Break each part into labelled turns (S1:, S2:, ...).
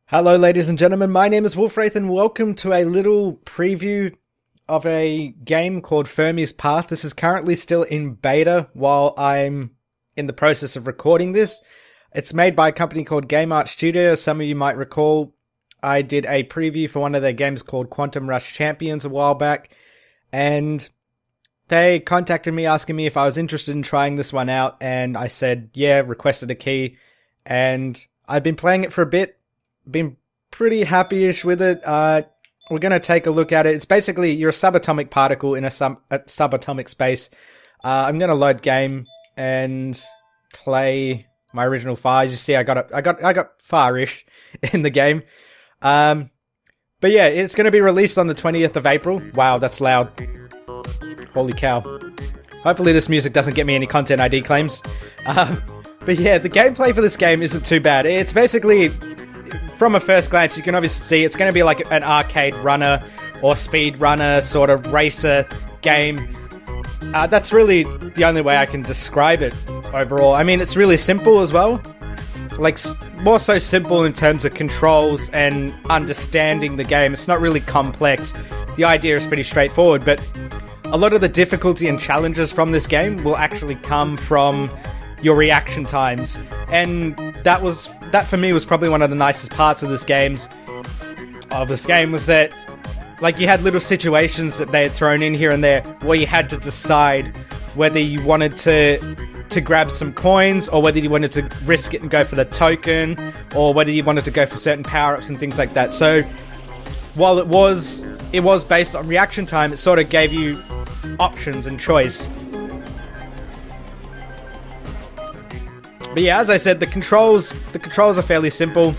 S1: Hello ladies and gentlemen, my name is Wraith and welcome to a little preview of a game called Fermi's Path. This is currently still in beta while I'm in the process of recording this. It's made by a company called GameArt Studio. Some of you might recall I did a preview for one of their games called Quantum Rush Champions a while back, and they contacted me asking me if I was interested in trying this one out, and I said yeah, requested a key, and I've been playing it for a bit. Been pretty happy-ish with it. We're going to take a look at it. It's basically, you're a subatomic particle in a subatomic space. I'm going to load game and play my original files. You see, I got far-ish in the game. But yeah, it's going to be released on the 20th of April. Wow, that's loud. Holy cow. Hopefully this music doesn't get me any content ID claims. But yeah, the gameplay for this game isn't too bad. It's basically, from a first glance, you can obviously see it's going to be like an arcade runner or speed runner sort of racer game. That's really the only way I can describe it overall. I mean, it's really simple as well. Like, more so simple in terms of controls and understanding the game. It's not really complex. The idea is pretty straightforward, but a lot of the difficulty and challenges from this game will actually come from your reaction times, and that for me was probably one of the nicest parts of this game was that, like, you had little situations that they had thrown in here and there where you had to decide whether you wanted to grab some coins or whether you wanted to risk it and go for the token, or whether you wanted to go for certain power-ups and things like that. So while it was based on reaction time, it sort of gave you options and choice. But yeah, as I said, the controls are fairly simple.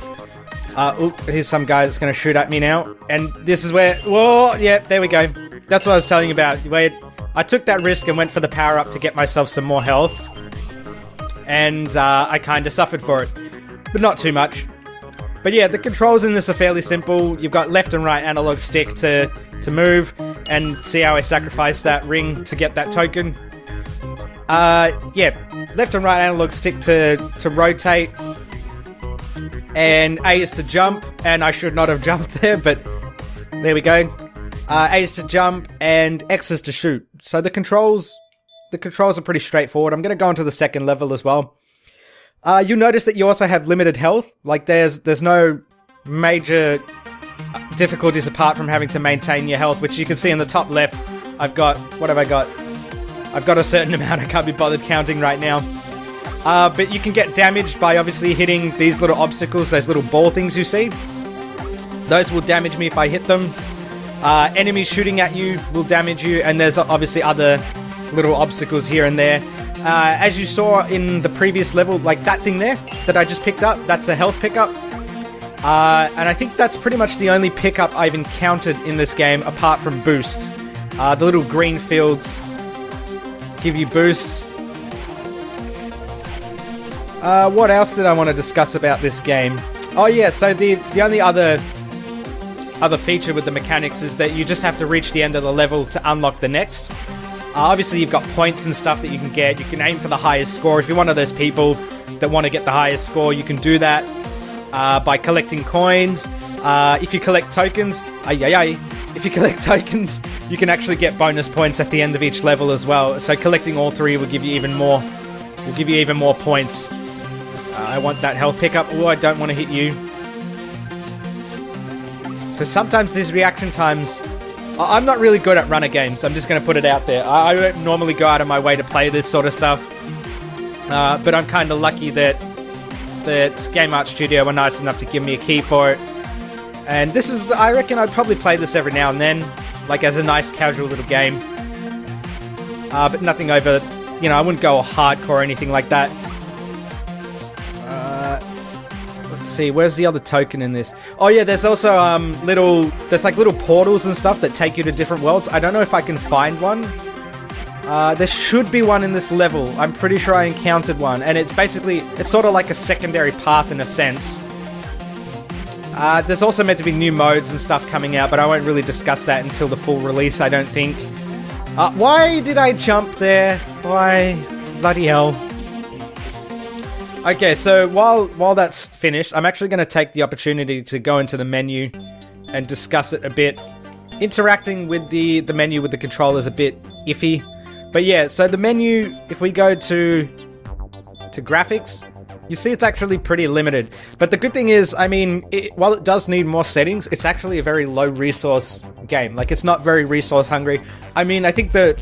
S1: Here's some guy that's going to shoot at me now. And this is where, whoa, yeah, there we go. That's what I was telling you about. Where I took that risk and went for the power-up to get myself some more health. And I kind of suffered for it. But not too much. But yeah, the controls in this are fairly simple. You've got left and right analog stick to move. And see how I sacrificed that ring to get that token. Yeah, left and right analog stick to rotate, and A is to jump, and I should not have jumped there, but there we go. A is to jump, and X is to shoot. So the controls are pretty straightforward. I'm going to go into the second level as well. You'll notice that you also have limited health. Like, there's no major difficulties apart from having to maintain your health, which you can see in the top left. What have I got? I've got a certain amount, I can't be bothered counting right now. But you can get damaged by obviously hitting these little obstacles, those little ball things you see. Those will damage me if I hit them. Enemies shooting at you will damage you, and there's obviously other little obstacles here and there. As you saw in the previous level, like that thing there that I just picked up, that's a health pickup. And I think that's pretty much the only pickup I've encountered in this game apart from boosts. The little green fields give you boosts. What else did I want to discuss about this game? Oh yeah, so the only other feature with the mechanics is that you just have to reach the end of the level to unlock the next. Obviously you've got points and stuff that you can get. You can aim for the highest score. If you're one of those people that want to get the highest score, you can do that by collecting coins. If you collect tokens, if you collect tokens, you can actually get bonus points at the end of each level as well. So collecting all three will give you even more. Will give you even more points. I want that health pickup. Oh, I don't want to hit you. So sometimes these reaction times, I'm not really good at runner games. I'm just going to put it out there. I don't normally go out of my way to play this sort of stuff. But I'm kind of lucky that GameArt Studio were nice enough to give me a key for it. And this is, I reckon I'd probably play this every now and then, like as a nice casual little game. But nothing over, I wouldn't go hardcore or anything like that. Let's see, where's the other token in this? Oh yeah, there's also little portals and stuff that take you to different worlds. I don't know if I can find one. There should be one in this level. I'm pretty sure I encountered one, and it's sort of like a secondary path in a sense. There's also meant to be new modes and stuff coming out, but I won't really discuss that until the full release, I don't think. Why did I jump there? Why? Bloody hell. Okay, so while that's finished, I'm actually going to take the opportunity to go into the menu and discuss it a bit. Interacting with the menu with the controller is a bit iffy. But yeah, so the menu, if we go to graphics, you see it's actually pretty limited. But the good thing is, I mean, while it does need more settings, it's actually a very low resource game. Like, it's not very resource hungry. I mean, I think the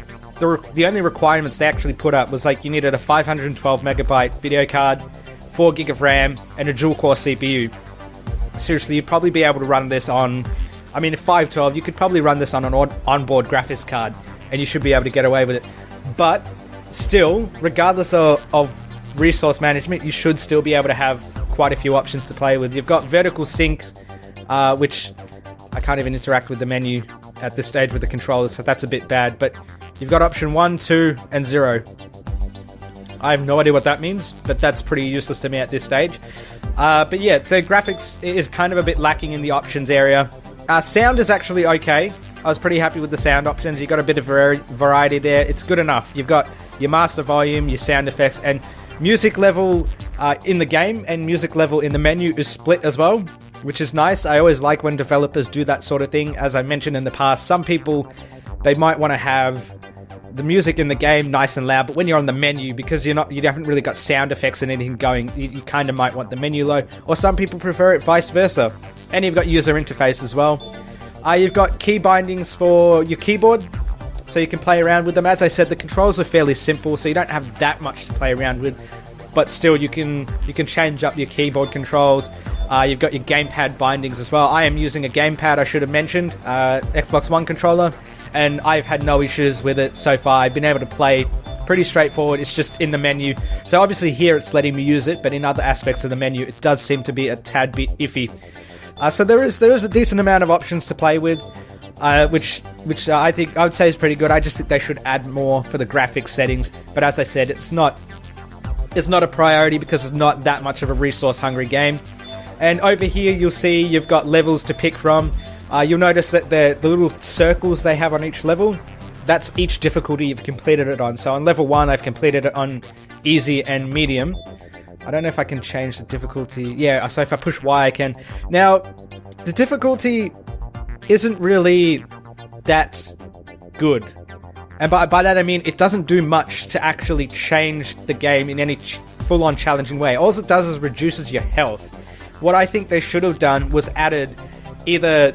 S1: only requirements they actually put up was like you needed a 512 megabyte video card, 4 gig of RAM, and a dual core CPU. Seriously, you'd probably be able to run this on, I mean, if 512, you could probably run this on an onboard graphics card, and you should be able to get away with it. But still, regardless of resource management, you should still be able to have quite a few options to play with. You've got vertical sync, which I can't even interact with the menu at this stage with the controller, so that's a bit bad. But you've got option 1, 2, and 0. I have no idea what that means, but that's pretty useless to me at this stage. But yeah, so graphics is kind of a bit lacking in the options area. Sound is actually okay. I was pretty happy with the sound options. You've got a bit of variety there. It's good enough. You've got your master volume, your sound effects, and music level in the game and music level in the menu is split as well, which is nice. I always like when developers do that sort of thing. As I mentioned in the past, some people, they might want to have the music in the game nice and loud, but when you're on the menu, because you haven't really got sound effects and anything going, you kind of might want the menu low. Or some people prefer it vice versa. And you've got user interface as well. You've got key bindings for your keyboard, so you can play around with them. As I said, the controls are fairly simple, so you don't have that much to play around with, but still you can change up your keyboard controls. You've got your gamepad bindings as well. I am using a gamepad, I should have mentioned, Xbox One controller, and I've had no issues with it so far. I've been able to play pretty straightforward. It's just in the menu. So obviously here it's letting me use it, but in other aspects of the menu it does seem to be a tad bit iffy. So there is a decent amount of options to play with, which I think I would say is pretty good. I just think they should add more for the graphics settings. But as I said, it's not a priority because it's not that much of a resource-hungry game. And over here, you'll see you've got levels to pick from. You'll notice that the little circles they have on each level, that's each difficulty you've completed it on. So on level 1, I've completed it on easy and medium. I don't know if I can change the difficulty. Yeah, so if I push Y, I can. Now, the difficulty isn't really that good. And by that I mean it doesn't do much to actually change the game in any full-on challenging way. All it does is reduces your health. What I think they should have done was added either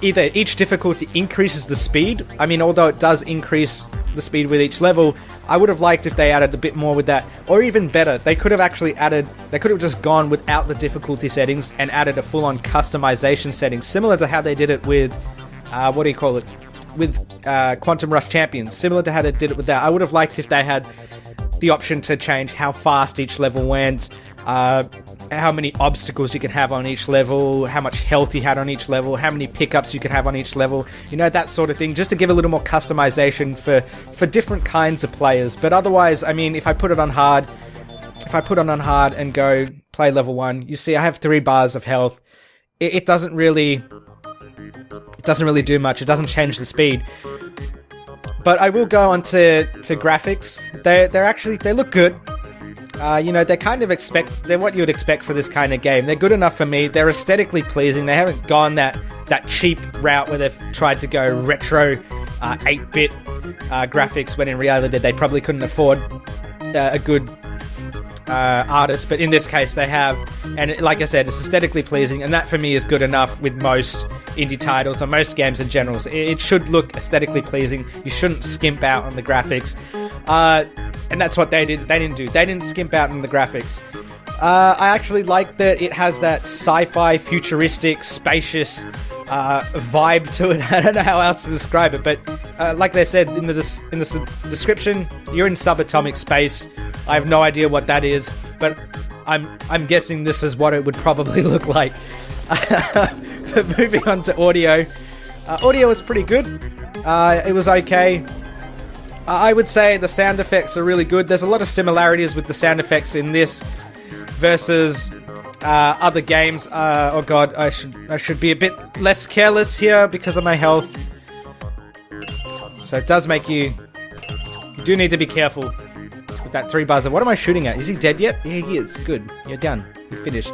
S1: each difficulty increases the speed. I mean, although it does increase the speed with each level, I would have liked if they added a bit more with that. Or even better, they could have just gone without the difficulty settings and added a full-on customization setting, similar to how they did it with, with Quantum Rush Champions, similar to how they did it with that. I would have liked if they had the option to change how fast each level went, how many obstacles you can have on each level, how much health you had on each level, how many pickups you could have on each level, you know, that sort of thing, just to give a little more customization for different kinds of players. But otherwise, I mean, if I put it on hard and go play level 1, you see I have 3 bars of health. It doesn't really do much. It doesn't change the speed. But I will go on to graphics. They look good. You know, they're what you would expect for this kind of game. They're good enough for me. They're aesthetically pleasing. They haven't gone that cheap route where they've tried to go retro 8-bit graphics, when in reality they probably couldn't afford a good artist. But in this case they have, and like I said, it's aesthetically pleasing, and that for me is good enough with most indie titles or most games in general. So it should look aesthetically pleasing. You shouldn't skimp out on the graphics. And that's what they did. They didn't do. They didn't skimp out on the graphics. I actually like that it has that sci-fi, futuristic, spacious vibe to it. I don't know how else to describe it, but like they said in the description, you're in subatomic space. I have no idea what that is, but I'm guessing this is what it would probably look like. But moving on to audio. Audio was pretty good. It was okay. I would say the sound effects are really good. There's a lot of similarities with the sound effects in this versus other games. Oh god, I should be a bit less careless here because of my health. So it does make you do need to be careful with that 3 bars of... What am I shooting at? Is he dead yet? Yeah, he is. Good. You're done. You're finished.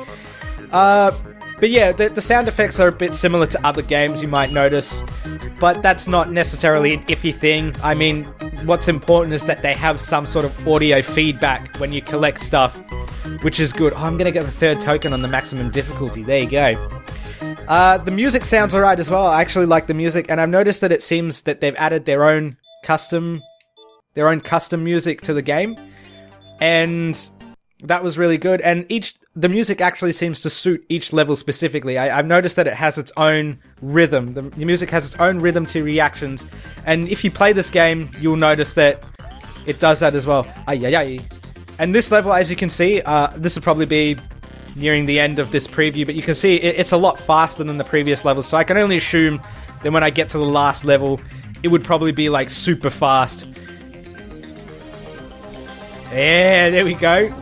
S1: But yeah, the sound effects are a bit similar to other games you might notice, but that's not necessarily an iffy thing. I mean, what's important is that they have some sort of audio feedback when you collect stuff, which is good. Oh, I'm going to get the 3rd token on the maximum difficulty. There you go. The music sounds alright as well. I actually like the music, and I've noticed that it seems that they've added their own custom music to the game, and that was really good. And the music actually seems to suit each level specifically. I've noticed that it has its own rhythm. The music has its own rhythm to reactions, and if you play this game, you'll notice that it does that as well. And this level, as you can see, this will probably be nearing the end of this preview, but you can see it's a lot faster than the previous levels, so I can only assume that when I get to the last level, it would probably be like super fast. Yeah, there we go.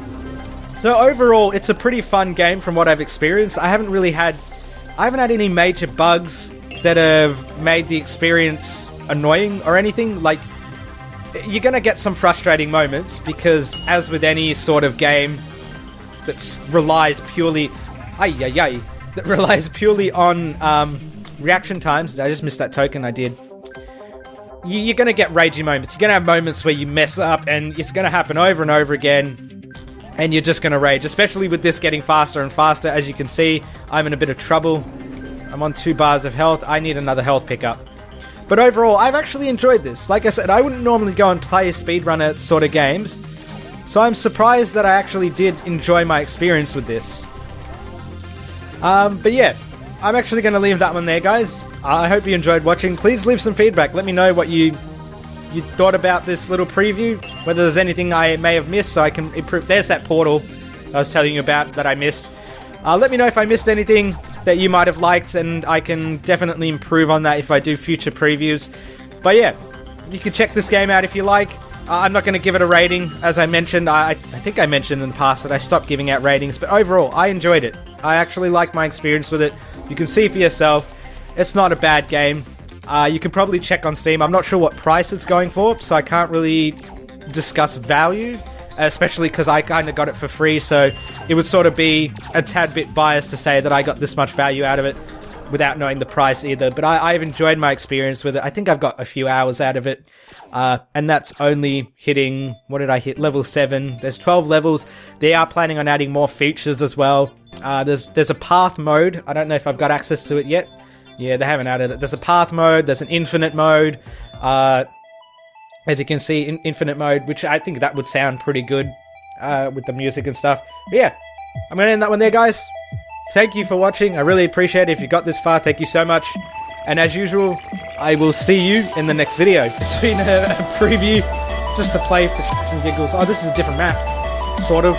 S1: So overall, it's a pretty fun game from what I've experienced. I haven't had any major bugs that have made the experience annoying or anything. Like, you're gonna get some frustrating moments because, as with any sort of game that relies purely on reaction times. Did I just miss that token? I did. You're gonna get ragey moments. You're gonna have moments where you mess up, and it's gonna happen over and over again. And you're just going to rage, especially with this getting faster and faster. As you can see, I'm in a bit of trouble. I'm on 2 bars of health. I need another health pickup. But overall, I've actually enjoyed this. Like I said, I wouldn't normally go and play speedrunner sort of games, so I'm surprised that I actually did enjoy my experience with this. But yeah, I'm actually going to leave that one there, guys. I hope you enjoyed watching. Please leave some feedback. Let me know what you thought about this little preview, whether there's anything I may have missed so I can improve. There's that portal I was telling you about that I missed. Let me know if I missed anything that you might have liked, and I can definitely improve on that if I do future previews. But yeah, you can check this game out if you like. I'm not going to give it a rating, as I mentioned. I think I mentioned in the past that I stopped giving out ratings, but overall, I enjoyed it. I actually liked my experience with it. You can see for yourself, it's not a bad game. You can probably check on Steam. I'm not sure what price it's going for, so I can't really discuss value, especially because I kind of got it for free, so it would sort of be a tad bit biased to say that I got this much value out of it without knowing the price either. But I've enjoyed my experience with it. I think I've got a few hours out of it, and that's only hitting... What did I hit? Level 7. There's 12 levels. They are planning on adding more features as well. There's a path mode. I don't know if I've got access to it yet. Yeah, they haven't added it. There's a path mode, there's an infinite mode. As you can see, infinite mode, which I think that would sound pretty good with the music and stuff. But yeah, I'm going to end that one there, guys. Thank you for watching. I really appreciate it. If you got this far, thank you so much. And as usual, I will see you in the next video. Between a preview, just to play for shits and giggles. Oh, this is a different map. Sort of.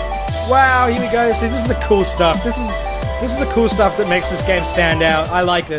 S1: Wow, here we go. See, this is the cool stuff. This is the cool stuff that makes this game stand out. I like it.